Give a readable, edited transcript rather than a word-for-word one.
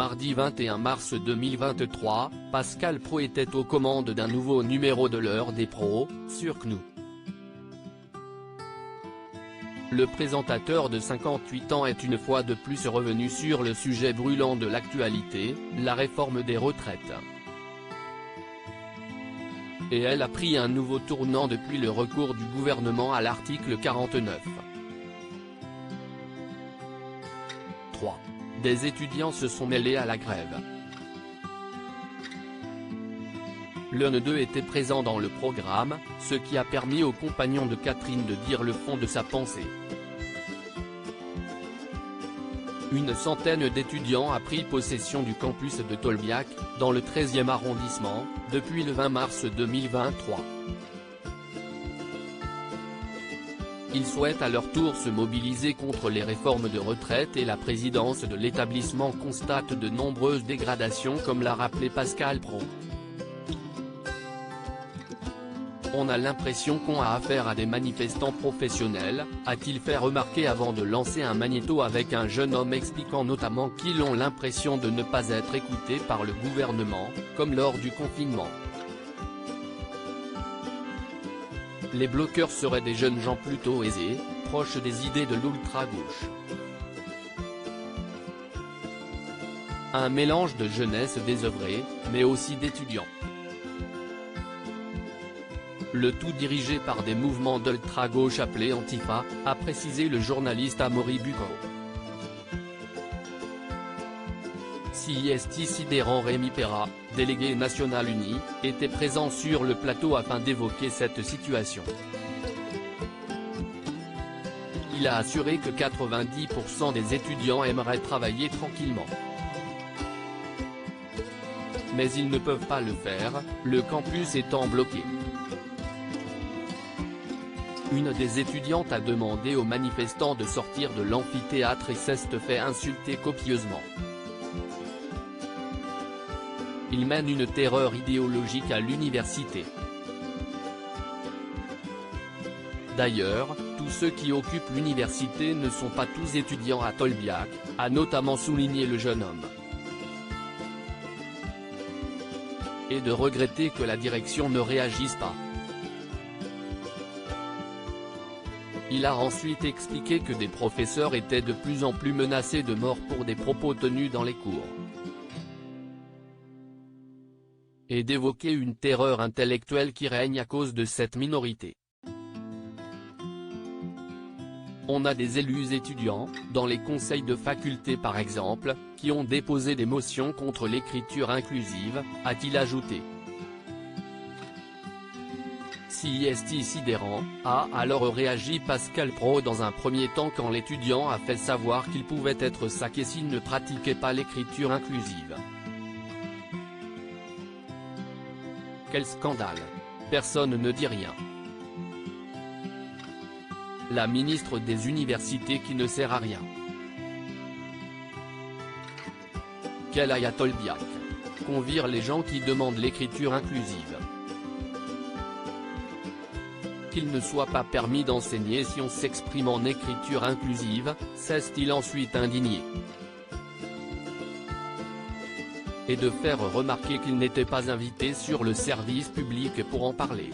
Mardi 21 mars 2023, Pascal Praud était aux commandes d'un nouveau numéro de l'heure des pros, sur CNews. Le présentateur de 58 ans est une fois de plus revenu sur le sujet brûlant de l'actualité, la réforme des retraites. Et elle a pris un nouveau tournant depuis le recours du gouvernement à l'article 49. 3. Des étudiants se sont mêlés à la grève. L'un d'eux était présent dans le programme, ce qui a permis aux compagnons de Catherine de dire le fond de sa pensée. Une centaine d'étudiants a pris possession du campus de Tolbiac, dans le 13e arrondissement, depuis le 20 mars 2023. Ils souhaitent à leur tour se mobiliser contre les réformes de retraite et la présidence de l'établissement constate de nombreuses dégradations comme l'a rappelé Pascal Praud. On a l'impression qu'on a affaire à des manifestants professionnels, a-t-il fait remarquer avant de lancer un magnéto avec un jeune homme expliquant notamment qu'ils ont l'impression de ne pas être écoutés par le gouvernement, comme lors du confinement. Les bloqueurs seraient des jeunes gens plutôt aisés, proches des idées de l'ultra-gauche. Un mélange de jeunesse désœuvrée, mais aussi d'étudiants. Le tout dirigé par des mouvements d'ultra-gauche appelés Antifa, a précisé le journaliste Amaury Bucco. CIST sidérant Rémi Perra, délégué national uni, était présent sur le plateau afin d'évoquer cette situation. Il a assuré que 90% des étudiants aimeraient travailler tranquillement. Mais ils ne peuvent pas le faire, le campus étant bloqué. Une des étudiantes a demandé aux manifestants de sortir de l'amphithéâtre et s'est fait insulter copieusement. Il mène une terreur idéologique à l'université. D'ailleurs, tous ceux qui occupent l'université ne sont pas tous étudiants à Tolbiac, a notamment souligné le jeune homme. Et de regretter que la direction ne réagisse pas. Il a ensuite expliqué que des professeurs étaient de plus en plus menacés de mort pour des propos tenus dans les cours. Et d'évoquer une terreur intellectuelle qui règne à cause de cette minorité. On a des élus étudiants, dans les conseils de faculté par exemple, qui ont déposé des motions contre l'écriture inclusive, a-t-il ajouté. CIST sidérant, a alors réagi Pascal Praud dans un premier temps quand l'étudiant a fait savoir qu'il pouvait être saqué s'il ne pratiquait pas l'écriture inclusive. Quel scandale! Personne ne dit rien. La ministre des Universités qui ne sert à rien. Qu'elle aille à Tolbiac. Qu'on vire les gens qui demandent l'écriture inclusive. Qu'il ne soit pas permis d'enseigner si on s'exprime en écriture inclusive, s'est-il ensuite indigné. Et de faire remarquer qu'il n'était pas invité sur le service public pour en parler.